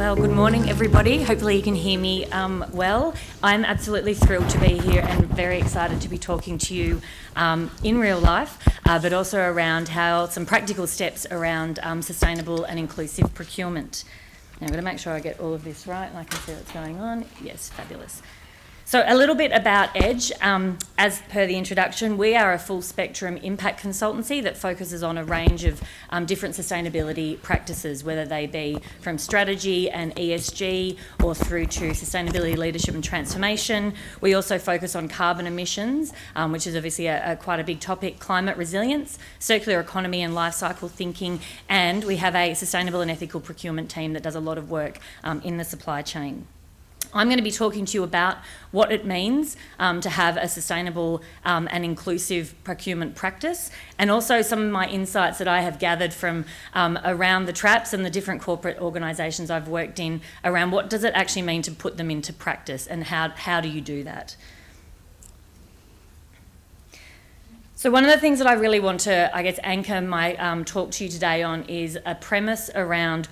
Well, good morning, everybody. Hopefully you can hear me well. I'm absolutely thrilled to be here and very excited to be talking to you in real life, but also around how some practical steps around sustainable and inclusive procurement. Now, I'm going to make sure I get all of this right and I can see what's going on. Yes, fabulous. So a little bit about Edge. As per the introduction, we are a full spectrum impact consultancy that focuses on a range of different sustainability practices, whether they be from strategy and ESG or through to sustainability leadership and transformation. We also focus on carbon emissions, which is obviously quite a big topic, climate resilience, circular economy and life cycle thinking, and we have a sustainable and ethical procurement team that does a lot of work in the supply chain. I'm going to be talking to you about what it means to have a sustainable and inclusive procurement practice, and also some of my insights that I have gathered from around the traps and the different corporate organisations I've worked in around what does it actually mean to put them into practice and how do you do that. So one of the things that I really want to, anchor my talk to you today on is a premise around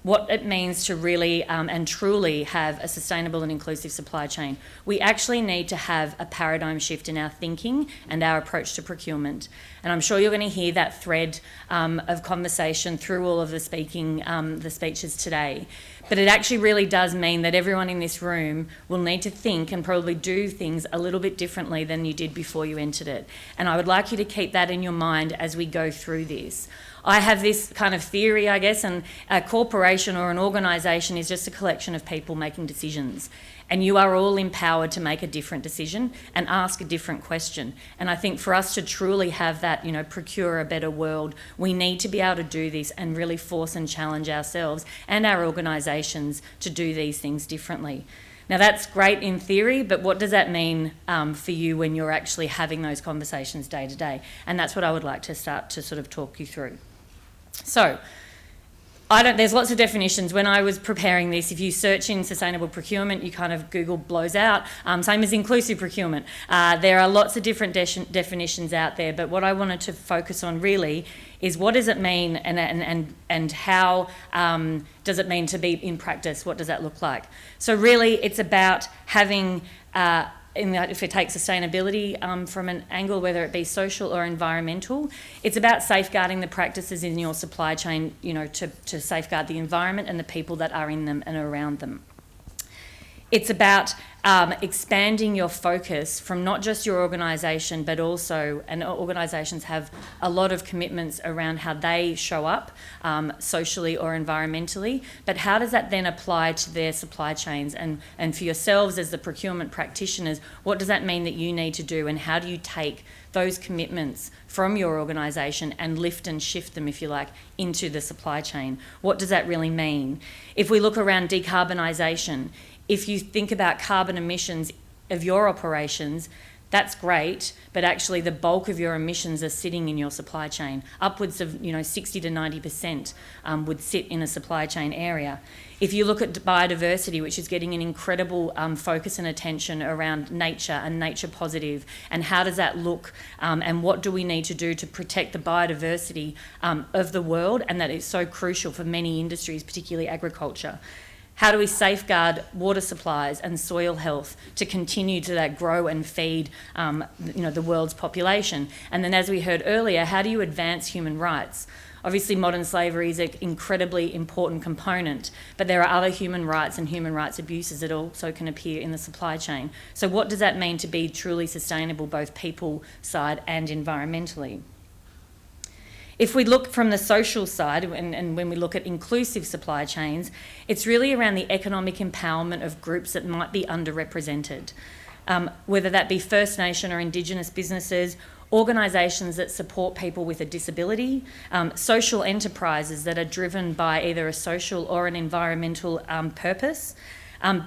what it means to really and truly have a sustainable and inclusive supply chain. We actually need to have a paradigm shift in our thinking and our approach to procurement. And I'm sure you're going to hear that thread of conversation through all of the speeches today. But it actually really does mean that everyone in this room will need to think and probably do things a little bit differently than you did before you entered it. And I would like you to keep that in your mind as we go through this. I have this kind of theory, and a corporation or an organisation is just a collection of people making decisions. And you are all empowered to make a different decision and ask a different question. And I think for us to truly have that, procure a better world, we need to be able to do this and really force and challenge ourselves and our organisations to do these things differently. Now that's great in theory, but what does that mean for you when you're actually having those conversations day to day? And that's what I would like to start to sort of talk you through. So, there's lots of definitions. When I was preparing this, if you search in sustainable procurement, you kind of Google blows out, same as inclusive procurement. There are lots of different definitions out there, but what I wanted to focus on really is what does it mean and how does it mean to be in practice? What does that look like? So really it's about having if we take sustainability from an angle, whether it be social or environmental, it's about safeguarding the practices in your supply chain, to safeguard the environment and the people that are in them and around them. It's about expanding your focus from not just your organisation, but also, and organisations have a lot of commitments around how they show up socially or environmentally, but how does that then apply to their supply chains? And for yourselves as the procurement practitioners, what does that mean that you need to do, and how do you take those commitments from your organisation and lift and shift them, if you like, into the supply chain? What does that really mean? If we look around decarbonisation, if you think about carbon emissions of your operations, that's great, but actually the bulk of your emissions are sitting in your supply chain. Upwards of 60 to 90% would sit in a supply chain area. If you look at biodiversity, which is getting an incredible focus and attention around nature and nature positive, and how does that look, and what do we need to do to protect the biodiversity of the world, and that is so crucial for many industries, particularly agriculture. How do we safeguard water supplies and soil health to continue to grow and feed the world's population? And then, as we heard earlier, how do you advance human rights? Obviously, modern slavery is an incredibly important component, but there are other human rights and human rights abuses that also can appear in the supply chain. So what does that mean to be truly sustainable, both people side and environmentally? If we look from the social side, and when we look at inclusive supply chains, it's really around the economic empowerment of groups that might be underrepresented, whether that be First Nation or Indigenous businesses, organisations that support people with a disability, social enterprises that are driven by either a social or an environmental purpose,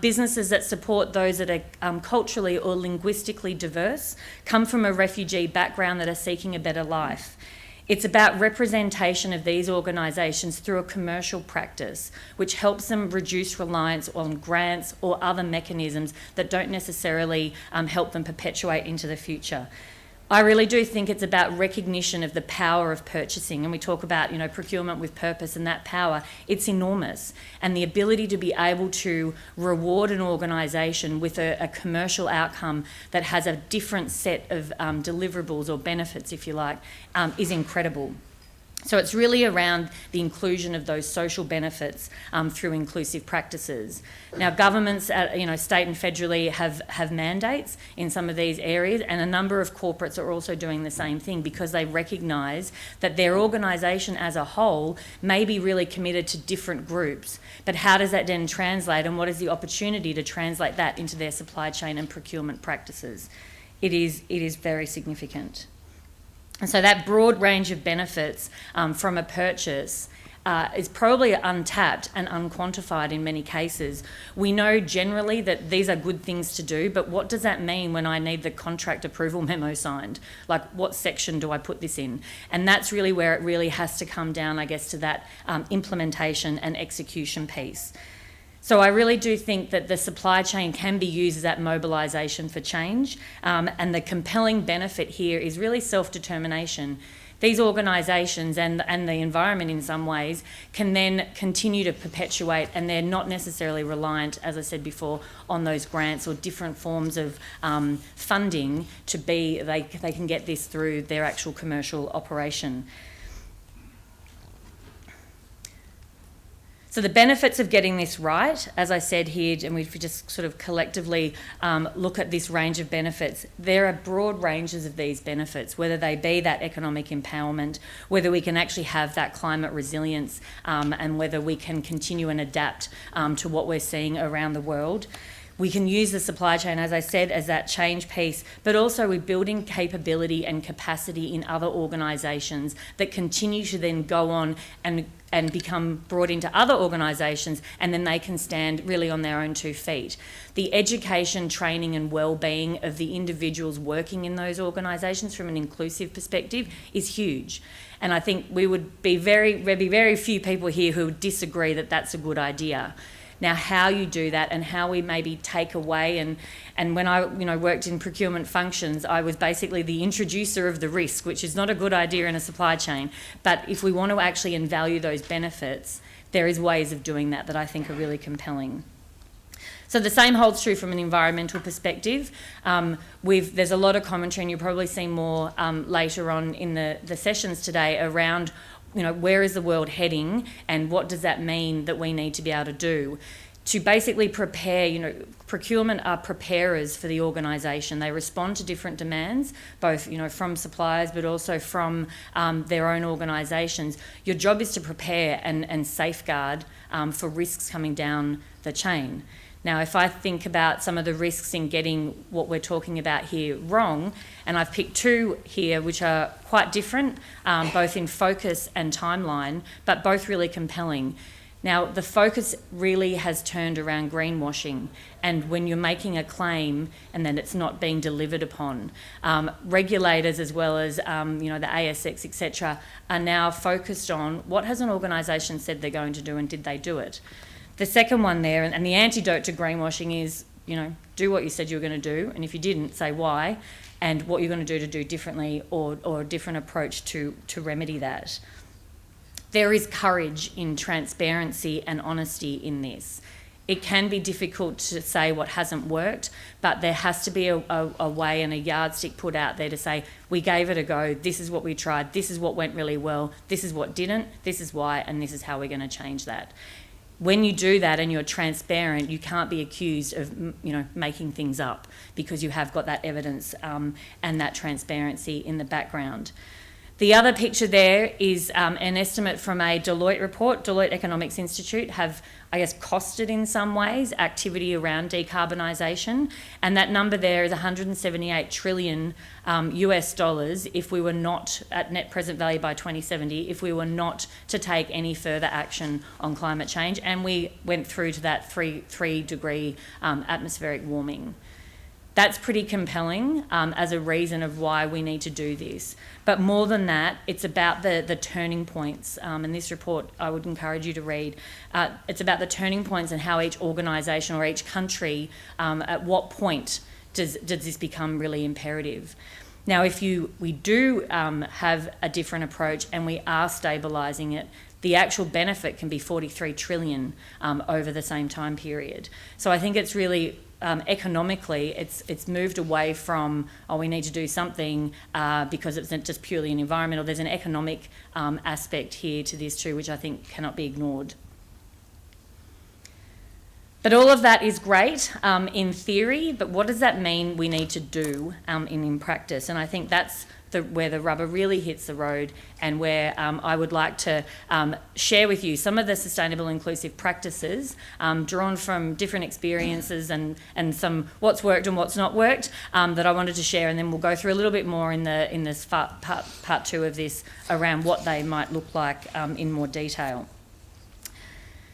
businesses that support those that are culturally or linguistically diverse, come from a refugee background that are seeking a better life. It's about representation of these organisations through a commercial practice, which helps them reduce reliance on grants or other mechanisms that don't necessarily help them perpetuate into the future. I really do think it's about recognition of the power of purchasing. And we talk about, procurement with purpose, and that power, it's enormous. And the ability to be able to reward an organisation with a commercial outcome that has a different set of deliverables or benefits, if you like, is incredible. So it's really around the inclusion of those social benefits through inclusive practices. Now, governments, at, state and federally, have mandates in some of these areas, and a number of corporates are also doing the same thing because they recognise that their organisation as a whole may be really committed to different groups. But how does that then translate, and what is the opportunity to translate that into their supply chain and procurement practices? It is very significant. And so that broad range of benefits from a purchase is probably untapped and unquantified in many cases. We know generally that these are good things to do, but what does that mean when I need the contract approval memo signed? Like, what section do I put this in? And that's really where it really has to come down, I guess, to that implementation and execution piece. So I really do think that the supply chain can be used as that mobilisation for change, and the compelling benefit here is really self-determination. These organisations and the environment in some ways can then continue to perpetuate, and they're not necessarily reliant, as I said before, on those grants or different forms of funding to be, they can get this through their actual commercial operation. So the benefits of getting this right, as I said here, and we just sort of collectively look at this range of benefits, there are broad ranges of these benefits, whether they be that economic empowerment, whether we can actually have that climate resilience, and whether we can continue and adapt to what we're seeing around the world. We can use the supply chain, as I said, as that change piece, but also we're building capability and capacity in other organisations that continue to then go on and become brought into other organisations, and then they can stand really on their own 2 feet. The education, training and well-being of the individuals working in those organisations from an inclusive perspective is huge. And I think there'd be very few people here who would disagree that that's a good idea. Now, how you do that and how we maybe take away, and when I worked in procurement functions, I was basically the introducer of the risk, which is not a good idea in a supply chain. But if we want to actually value those benefits, there is ways of doing that I think are really compelling. So the same holds true from an environmental perspective. There's a lot of commentary, and you'll probably see more later on in the sessions today around where is the world heading and what does that mean that we need to be able to do to basically prepare. Procurement are preparers for the organisation. They respond to different demands, both from suppliers but also from their own organisations. Your job is to prepare and safeguard for risks coming down the chain. Now, if I think about some of the risks in getting what we're talking about here wrong, and I've picked 2 here which are quite different, both in focus and timeline, but both really compelling. Now, the focus really has turned around greenwashing, and when you're making a claim and then it's not being delivered upon. Regulators as well as the ASX, etc., are now focused on what has an organisation said they're going to do and did they do it. The second one there, and the antidote to greenwashing is, do what you said you were going to do, and if you didn't, say why, and what you're going to do differently or a different approach to remedy that. There is courage in transparency and honesty in this. It can be difficult to say what hasn't worked, but there has to be a way and a yardstick put out there to say, we gave it a go, this is what we tried, this is what went really well, this is what didn't, this is why, and this is how we're going to change that. When you do that and you're transparent, you can't be accused of, making things up because you have got that evidence and that transparency in the background. The other picture there is an estimate from a Deloitte report. Deloitte Economics Institute have, costed in some ways activity around decarbonisation, and that number there is 178 trillion US dollars if we were not at net present value by 2070, if we were not to take any further action on climate change, and we went through to that 3 degree atmospheric warming. That's pretty compelling as a reason of why we need to do this. But more than that, it's about the turning points. And this report I would encourage you to read. It's about the turning points and how each organisation or each country, at what point does this become really imperative. Now, if we do have a different approach and we are stabilising it, the actual benefit can be 43 trillion over the same time period. So I think it's really economically, it's moved away from, we need to do something because it's not just purely an environmental. There's an economic aspect here to this too, which I think cannot be ignored. But all of that is great in theory, but what does that mean we need to do in practice? And I think that's where the rubber really hits the road, and where I would like to share with you some of the sustainable inclusive practices drawn from different experiences and some what's worked and what's not worked that I wanted to share, and then we'll go through a little bit more in this part two of this around what they might look like in more detail.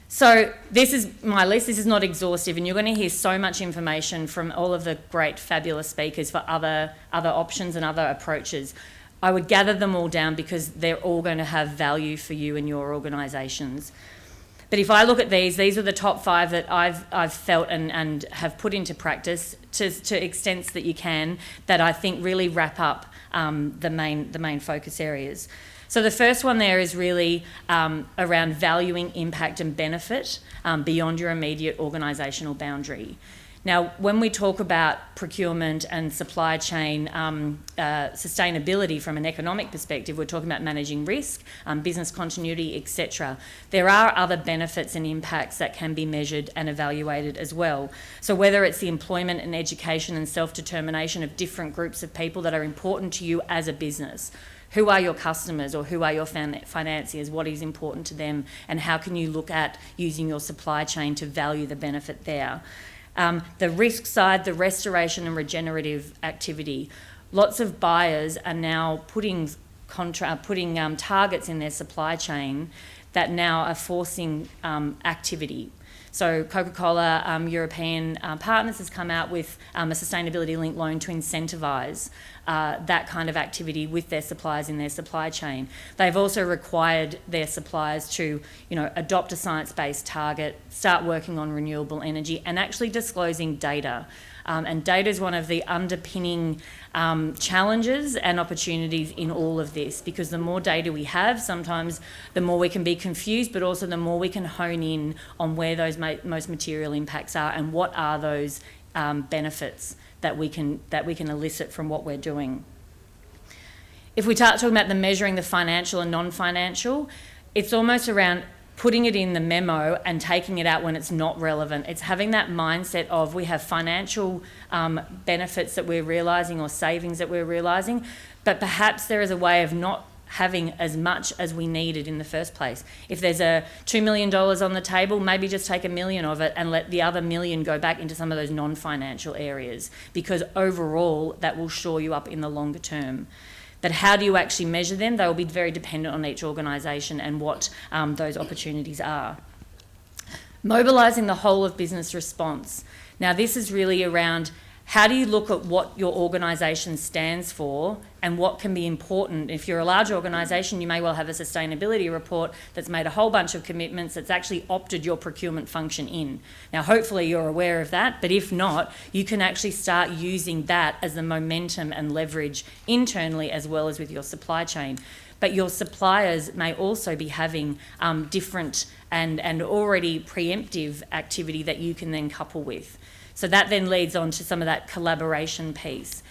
So this is my list. This is not exhaustive, and you're going to hear so much information from all of the great, fabulous speakers for other options and other approaches. I would gather them all down because they're all going to have value for you and your organisations. But if I look at these are the top 5 that I've felt and have put into practice to extents that you can, that I think really wrap up the main focus areas. So the first one there is really around valuing impact and benefit beyond your immediate organisational boundary. Now, when we talk about procurement and supply chain sustainability from an economic perspective, we're talking about managing risk, business continuity, etc. There are other benefits and impacts that can be measured and evaluated as well. So whether it's the employment and education and self-determination of different groups of people that are important to you as a business. Who are your customers, or who are your financiers? What is important to them, and how can you look at using your supply chain to value the benefit there? The risk side, the restoration and regenerative activity. Lots of buyers are now putting targets in their supply chain that now are forcing activity. So Coca-Cola European Partners has come out with a sustainability-linked loan to incentivise that kind of activity with their suppliers in their supply chain. They've also required their suppliers to, adopt a science-based target, start working on renewable energy, and actually disclosing data. And data is one of the underpinning challenges and opportunities in all of this, because the more data we have, sometimes the more we can be confused, but also the more we can hone in on where those most material impacts are and what are those benefits that we can elicit from what we're doing. If we start talking about the measuring the financial and non-financial, it's almost around putting it in the memo and taking it out when it's not relevant. It's having that mindset of we have financial benefits that we're realising or savings that we're realising, but perhaps there is a way of not having as much as we needed in the first place. If there's a $2 million on the table, maybe just take $1 million of it and let the other $1 million go back into some of those non-financial areas, because overall that will shore you up in the longer term. But how do you actually measure them? They will be very dependent on each organisation and what those opportunities are. Mobilising the whole of business response. Now, this is really around how do you look at what your organisation stands for and what can be important. If you're a large organisation, you may well have a sustainability report that's made a whole bunch of commitments that's actually opted your procurement function in. Now, hopefully you're aware of that, but if not, you can actually start using that as the momentum and leverage internally as well as with your supply chain. But your suppliers may also be having different and already preemptive activity that you can then couple with. So that then leads on to some of that collaboration piece.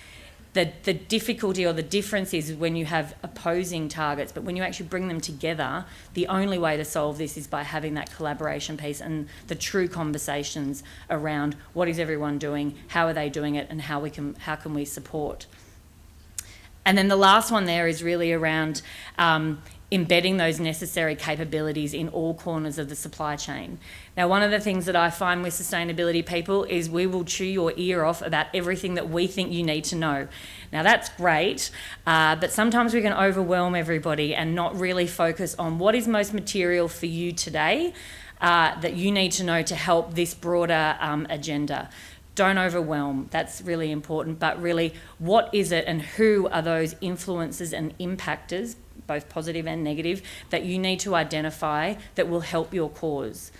The difficulty or the difference is when you have opposing targets, but when you actually bring them together, the only way to solve this is by having that collaboration piece and the true conversations around what is everyone doing, how are they doing it, and how can we support. And then the last one there is really around embedding those necessary capabilities in all corners of the supply chain. Now, one of the things that I find with sustainability people is we will chew your ear off about everything that we think you need to know. Now, that's great, but sometimes we can overwhelm everybody and not really focus on what is most material for you today that you need to know to help this broader agenda. Don't overwhelm, that's really important, but really what is it and who are those influencers and impactors, both positive and negative, that you need to identify that will help your cause.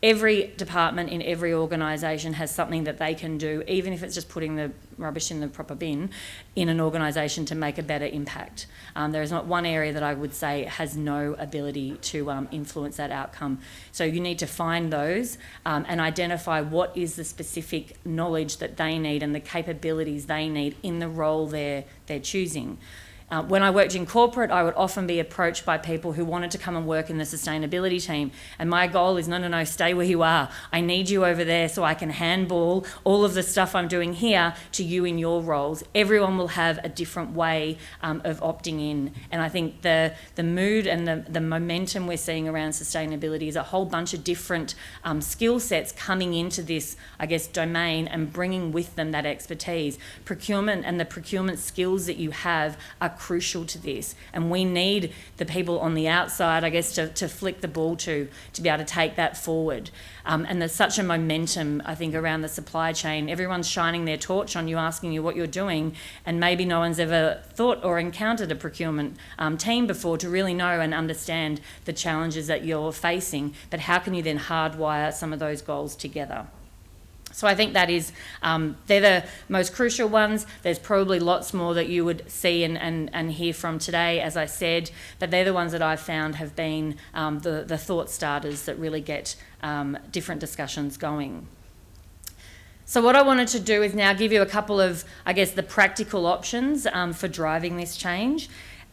every department in every organisation has something that they can do, even if it's just putting the rubbish in the proper bin, in an organisation to make a better impact. There is not one area that I would say has no ability to influence that outcome. So you need to find those and identify what is the specific knowledge that they need and the capabilities they need in the role they're choosing. When I worked in corporate, I would often be approached by people who wanted to come and work in the sustainability team. And my goal is, no, stay where you are. I need you over there so I can handball all of the stuff I'm doing here to you in your roles. Everyone will have a different way of opting in. And I think the mood and the momentum we're seeing around sustainability is a whole bunch of different skill sets coming into this, I guess, domain and bringing with them that expertise. Procurement and the procurement skills that you have are crucial to this, and we need the people on the outside, I guess, to flick the ball to be able to take that forward. And there's such a momentum, I think, around the supply chain. Everyone's shining their torch on you, asking you what you're doing, and maybe no one's ever thought or encountered a procurement team before to really know and understand the challenges that you're facing, but how can you then hardwire some of those goals together? So I think that is, they're the most crucial ones. There's probably lots more that you would see and hear from today, as I said, but they're the ones that I've found have been the thought starters that really get different discussions going. So what I wanted to do is now give you a couple of, I guess, the practical options for driving this change.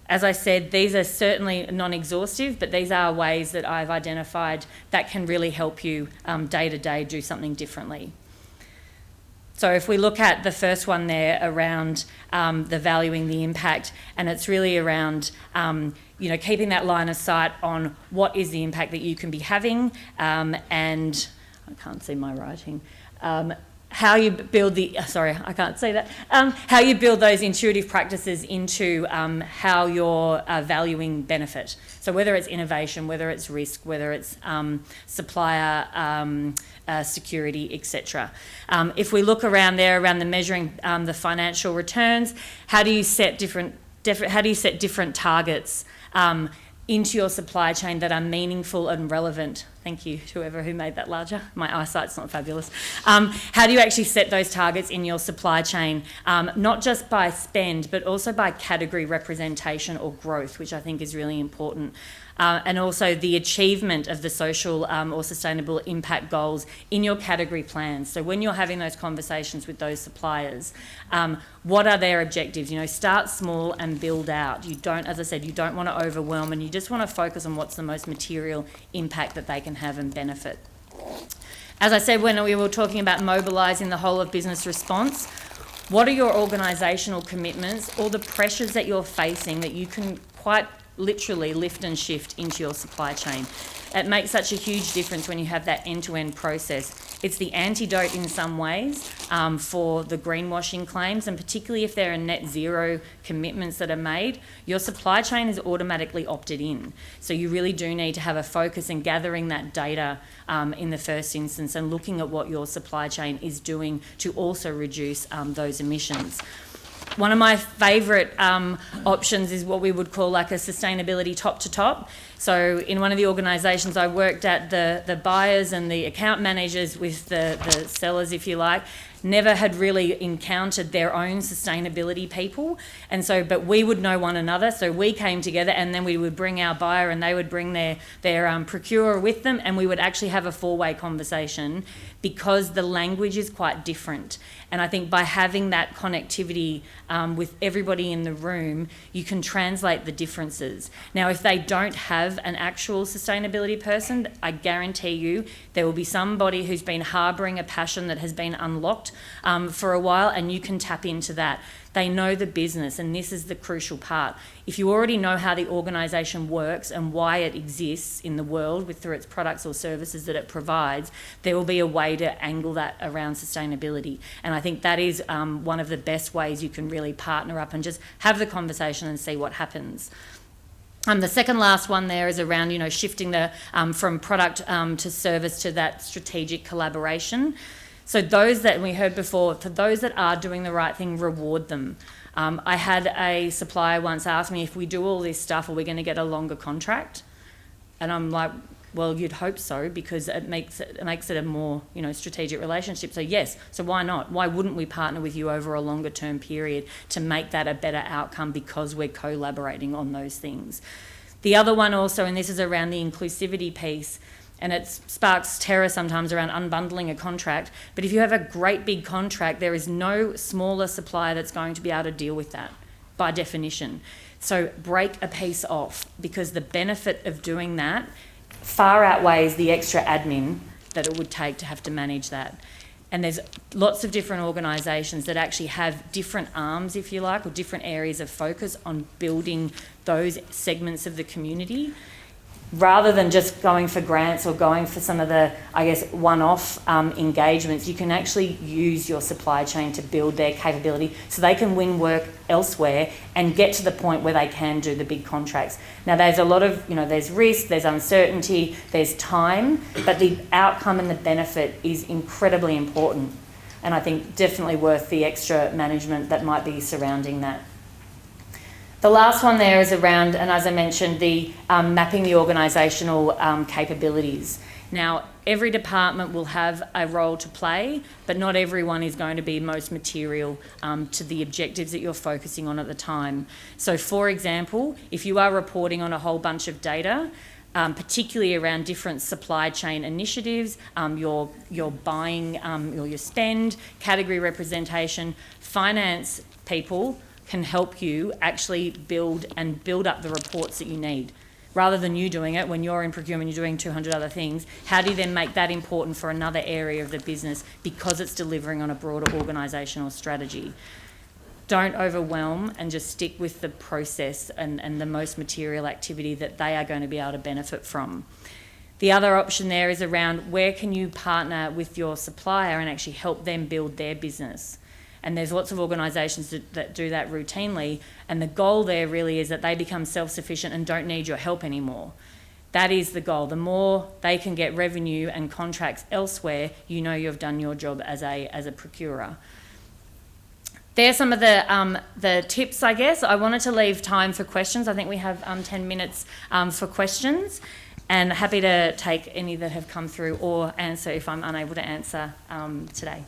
As I said, these are certainly non-exhaustive, but these are ways that I've identified that can really help you day to day do something differently. So if we look at the first one there around the valuing the impact, and it's really around keeping that line of sight on what is the impact that you can be having, and I can't see my writing. How you build how you build those intuitive practices into how you're valuing benefit. So whether it's innovation, whether it's risk, whether it's supplier security, etc. If we look around the measuring the financial returns, how do you set different targets into your supply chain that are meaningful and relevant? Thank you, whoever who made that larger. My eyesight's not fabulous. How do you actually set those targets in your supply chain, not just by spend, but also by category representation or growth, which I think is really important. And also the achievement of the social or sustainable impact goals in your category plans. So when you're having those conversations with those suppliers, what are their objectives? Start small and build out. You don't, as I said, you don't want to overwhelm, and you just want to focus on what's the most material impact that they can have and benefit. As I said, when we were talking about mobilising the whole of business response, what are your organisational commitments or the pressures that you're facing that you can quite literally lift and shift into your supply chain? It makes such a huge difference when you have that end-to-end process. It's the antidote in some ways for the greenwashing claims, and particularly if there are net zero commitments that are made, your supply chain is automatically opted in. So you really do need to have a focus in gathering that data in the first instance and looking at what your supply chain is doing to also reduce those emissions. One of my favourite options is what we would call like a sustainability top to top. So in one of the organisations I worked at, the buyers and the account managers with the sellers, if you like, never had really encountered their own sustainability people. And so, but we would know one another. So we came together, and then we would bring our buyer and they would bring their procurer with them, and we would actually have a four-way conversation because the language is quite different. And I think by having that connectivity with everybody in the room, you can translate the differences. Now, if they don't have an actual sustainability person, I guarantee you there will be somebody who's been harbouring a passion that has been unlocked for a while, and you can tap into that. They know the business, and this is the crucial part. If you already know how the organisation works and why it exists in the world through its products or services that it provides, there will be a way to angle that around sustainability. And I think that is one of the best ways you can really partner up and just have the conversation and see what happens. The second last one there is around, shifting from product to service to that strategic collaboration. So those that we heard before, for those that are doing the right thing, reward them. I had a supplier once ask me, if we do all this stuff, are we going to get a longer contract? And I'm like, Well, you'd hope so, because it makes it a more, strategic relationship. So yes, so why not? Why wouldn't we partner with you over a longer term period to make that a better outcome, because we're collaborating on those things? The other one also, and this is around the inclusivity piece, and it sparks terror sometimes around unbundling a contract, but if you have a great big contract, there is no smaller supplier that's going to be able to deal with that by definition. So break a piece off, because the benefit of doing that far outweighs the extra admin that it would take to have to manage that. And there's lots of different organisations that actually have different arms, if you like, or different areas of focus on building those segments of the community, rather than just going for grants or going for some of the, one-off engagements. You can actually use your supply chain to build their capability so they can win work elsewhere and get to the point where they can do the big contracts. Now, there's a lot of, there's risk, there's uncertainty, there's time, but the outcome and the benefit is incredibly important, and I think definitely worth the extra management that might be surrounding that. The last one there is around, and as I mentioned, the mapping the organisational capabilities. Now, every department will have a role to play, but not everyone is going to be most material to the objectives that you're focusing on at the time. So, for example, if you are reporting on a whole bunch of data, particularly around different supply chain initiatives, your buying, or your spend, category representation, finance people can help you actually build up the reports that you need. Rather than you doing it, when you're in procurement, you're doing 200 other things, how do you then make that important for another area of the business because it's delivering on a broader organisational strategy? Don't overwhelm, and just stick with the process and the most material activity that they are going to be able to benefit from. The other option there is around where can you partner with your supplier and actually help them build their business. And there's lots of organisations that do that routinely, and the goal there really is that they become self-sufficient and don't need your help anymore. That is the goal. The more they can get revenue and contracts elsewhere, you've done your job as a procurer. There's some of the tips, I guess. I wanted to leave time for questions. I think we have 10 minutes for questions, and happy to take any that have come through or answer if I'm unable to answer today.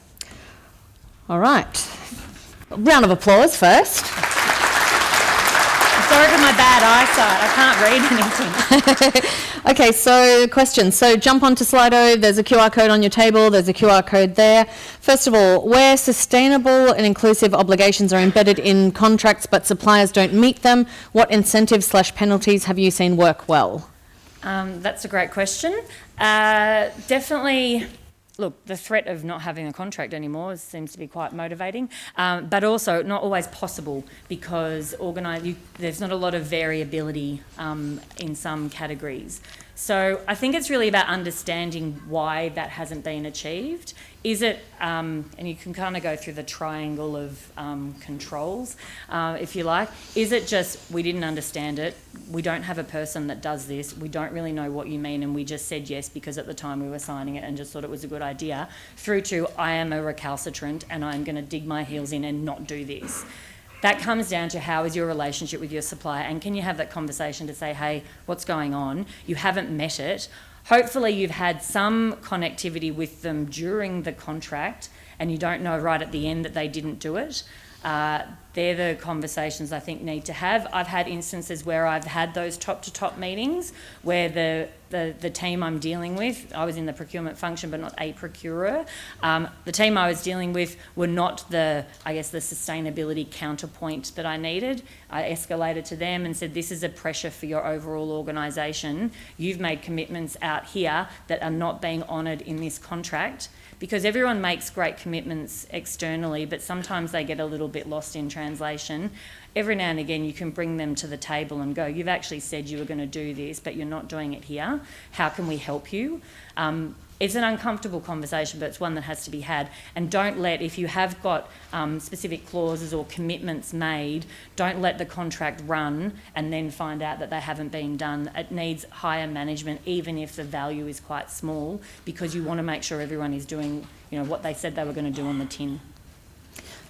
All right. A round of applause first. I'm sorry for my bad eyesight. I can't read anything. Okay, so questions. So jump onto Slido. There's a QR code on your table. There's a QR code there. First of all, where sustainable and inclusive obligations are embedded in contracts but suppliers don't meet them, what incentives/penalties have you seen work well? That's a great question. Definitely. Look, the threat of not having a contract anymore seems to be quite motivating, but also not always possible, because there's not a lot of variability in some categories. So I think it's really about understanding why that hasn't been achieved. Is it, and you can kind of go through the triangle of controls, if you like. Is it just we didn't understand it, we don't have a person that does this, we don't really know what you mean, and we just said yes because at the time we were signing it and just thought it was a good idea, through to I am a recalcitrant and I'm going to dig my heels in and not do this. That comes down to how is your relationship with your supplier, and can you have that conversation to say, hey, what's going on? You haven't met it. Hopefully you've had some connectivity with them during the contract and you don't know right at the end that they didn't do it. They're the conversations I think need to have. I've had instances where I've had those top-to-top meetings where the team I'm dealing with, I was in the procurement function but not a procurer, the team I was dealing with were not the sustainability counterpoint that I needed. I escalated to them and said, this is a pressure for your overall organisation. You've made commitments out here that are not being honoured in this contract. Because everyone makes great commitments externally, but sometimes they get a little bit lost in translation. Every now and again you can bring them to the table and go, you've actually said you were going to do this, but you're not doing it here. How can we help you? It's an uncomfortable conversation, but it's one that has to be had. And don't let, if you have got specific clauses or commitments made, don't let the contract run and then find out that they haven't been done. It needs higher management, even if the value is quite small, because you want to make sure everyone is doing, what they said they were going to do on the tin.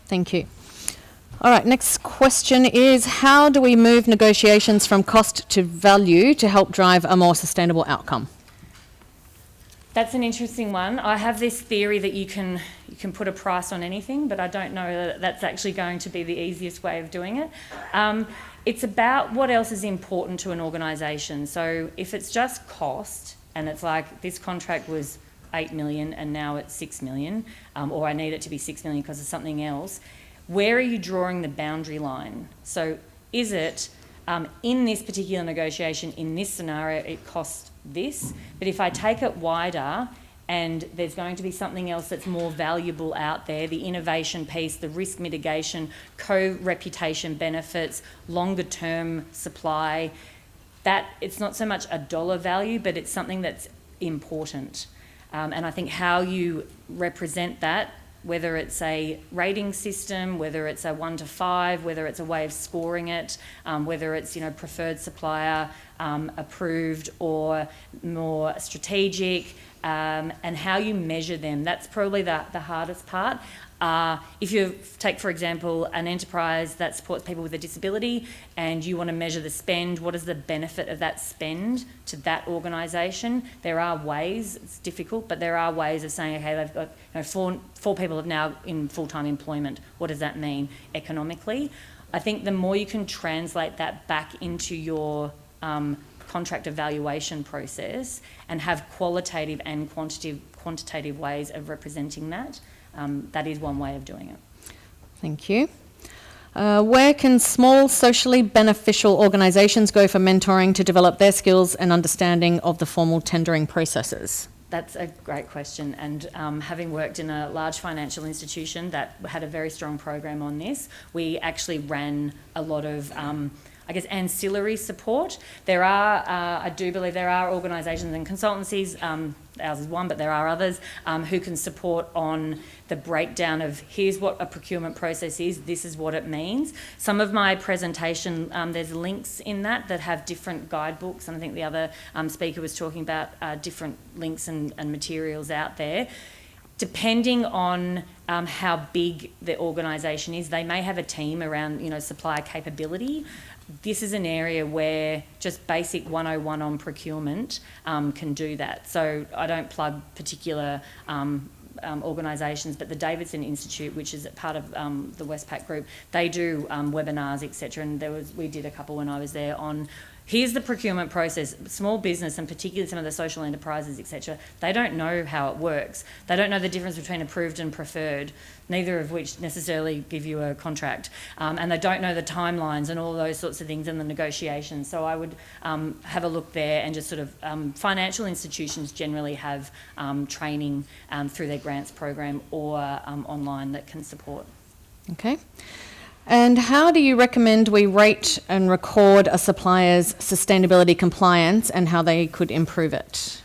Thank you. All right, next question is, how do we move negotiations from cost to value to help drive a more sustainable outcome? That's an interesting one. I have this theory that you can put a price on anything, but I don't know that that's actually going to be the easiest way of doing it. It's about what else is important to an organisation. So if it's just cost, and it's like this contract was 8 million and now it's 6 million, or I need it to be 6 million because of something else, where are you drawing the boundary line? So is it in this particular negotiation, in this scenario, it costs this, but if I take it wider and there's going to be something else that's more valuable out there, the innovation piece, the risk mitigation, co-reputation benefits, longer term supply, that it's not so much a dollar value, but it's something that's important. And I think how you represent that, whether it's a rating system, whether it's a 1 to 5, whether it's a way of scoring it, whether it's preferred supplier approved or more strategic, and how you measure them. That's probably the hardest part. If you take, for example, an enterprise that supports people with a disability and you want to measure the spend, what is the benefit of that spend to that organisation? There are ways, it's difficult, but there are ways of saying, okay, they've got four people have now in full-time employment. What does that mean economically? I think the more you can translate that back into your contract evaluation process and have qualitative and quantitative ways of representing that, that is one way of doing it. Thank you. Where can small socially beneficial organisations go for mentoring to develop their skills and understanding of the formal tendering processes? That's a great question, and having worked in a large financial institution that had a very strong program on this, we actually ran a lot of ancillary support. There are, I do believe there are organisations and consultancies, ours is one, but there are others, who can support on the breakdown of here's what a procurement process is, this is what it means. Some of my presentation, there's links in that have different guidebooks, and I think the other speaker was talking about different links and materials out there. Depending on how big the organisation is, they may have a team around, supplier capability. This is an area where just basic 101 on procurement can do that. So I don't plug particular organisations, but the Davidson Institute, which is part of the Westpac group, they do webinars, etc. And we did a couple when I was there on here's the procurement process. Small business, and particularly some of the social enterprises, etc., they don't know how it works. They don't know the difference between approved and preferred, neither of which necessarily give you a contract. And they don't know the timelines and all those sorts of things in the negotiations. So I would have a look there, and just sort of financial institutions generally have training through their grants program or online that can support. Okay. And how do you recommend we rate and record a supplier's sustainability compliance and how they could improve it?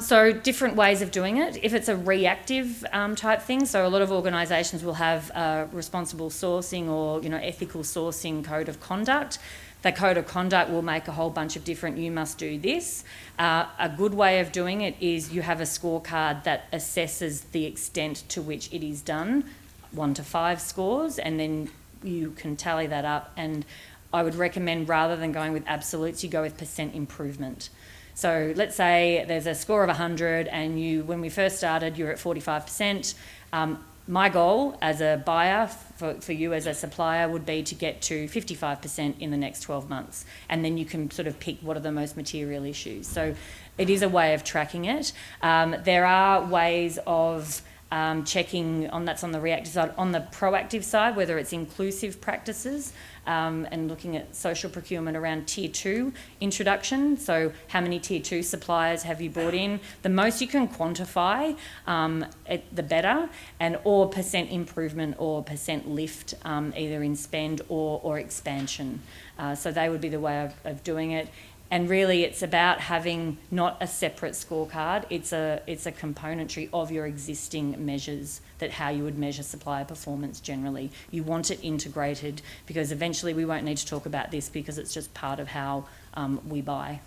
So different ways of doing it. If it's a reactive type thing, so a lot of organisations will have responsible sourcing or ethical sourcing code of conduct. The code of conduct will make a whole bunch of different, you must do this. A good way of doing it is you have a scorecard that assesses the extent to which it is done, 1 to 5 scores, and then you can tally that up. And I would recommend, rather than going with absolutes, you go with percent improvement. So let's say there's a score of 100 and when we first started, you're at 45%. My goal as a buyer for you as a supplier would be to get to 55% in the next 12 months. And then you can sort of pick what are the most material issues. So it is a way of tracking it. There are ways of checking that's on the reactive side. On the proactive side, whether it's inclusive practices and looking at social procurement around tier 2 introduction. So how many tier 2 suppliers have you brought in? The most you can quantify, the better, or percent improvement or percent lift, either in spend or expansion. So they would be the way of doing it. And really, it's about having not a separate scorecard. It's a componentry of your existing measures, that how you would measure supplier performance generally. You want it integrated, because eventually we won't need to talk about this because it's just part of how we buy.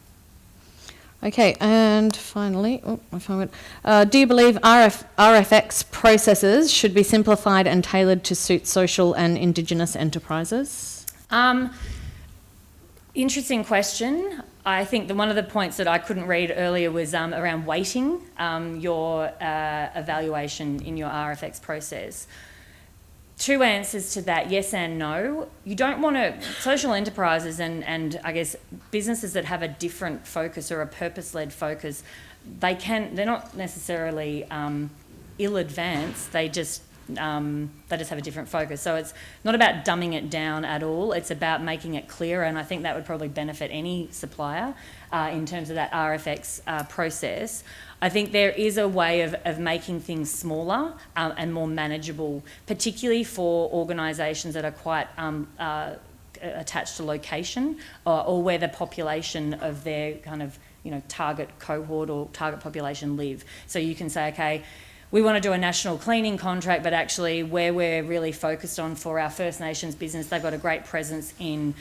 Okay, and finally, do you believe RFX processes should be simplified and tailored to suit social and Indigenous enterprises? Interesting question. I think one of the points that I couldn't read earlier was around weighting your evaluation in your RFX process. Two answers to that, yes and no. You don't want to, social enterprises and I guess businesses that have a different focus or a purpose-led focus, they're not necessarily ill-advanced, they just have a different focus. So it's not about dumbing it down at all, it's about making it clearer, and I think that would probably benefit any supplier in terms of that RFX process. I think there is a way of making things smaller and more manageable, particularly for organisations that are quite attached to location or where the population of their kind of target cohort or target population live. So you can say, okay, we want to do a national cleaning contract, but actually where we're really focused on for our First Nations business, they've got a great presence in,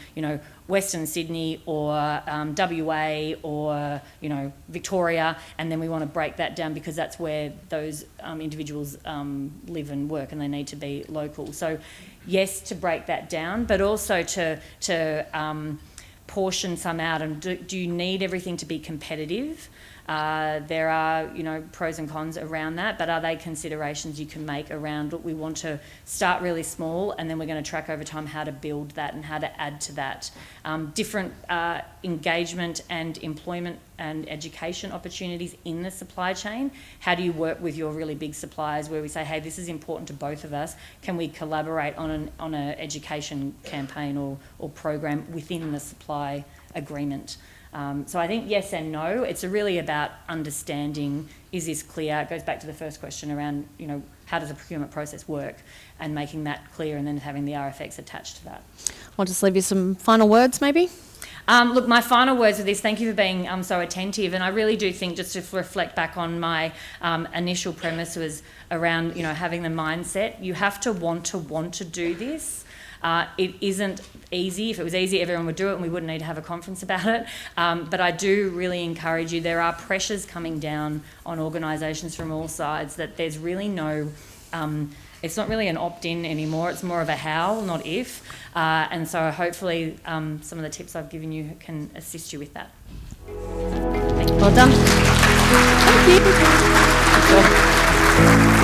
Western Sydney or WA or, Victoria, and then we want to break that down because that's where those individuals live and work and they need to be local. So yes, to break that down, but also to portion some out. And do you need everything to be competitive? There are, pros and cons around that, but are they considerations you can make around, look, we want to start really small and then we're going to track over time how to build that and how to add to that. Different engagement and employment and education opportunities in the supply chain. How do you work with your really big suppliers where we say, hey, this is important to both of us. Can we collaborate on an education campaign or program within the supply agreement? So I think yes and no. It's really about understanding, is this clear? It goes back to the first question around, how does the procurement process work, and making that clear and then having the RFX attached to that. I'll just leave you some final words maybe. Look, my final words with this, thank you for being so attentive, and I really do think, just to reflect back on my initial premise was around, having the mindset. You have to want to do this. It isn't easy. If it was easy, everyone would do it and we wouldn't need to have a conference about it. But I do really encourage you. There are pressures coming down on organisations from all sides that there's really no... it's not really an opt-in anymore. It's more of a how, not if. And so hopefully some of the tips I've given you can assist you with that. Thank you. Well done. Thank you.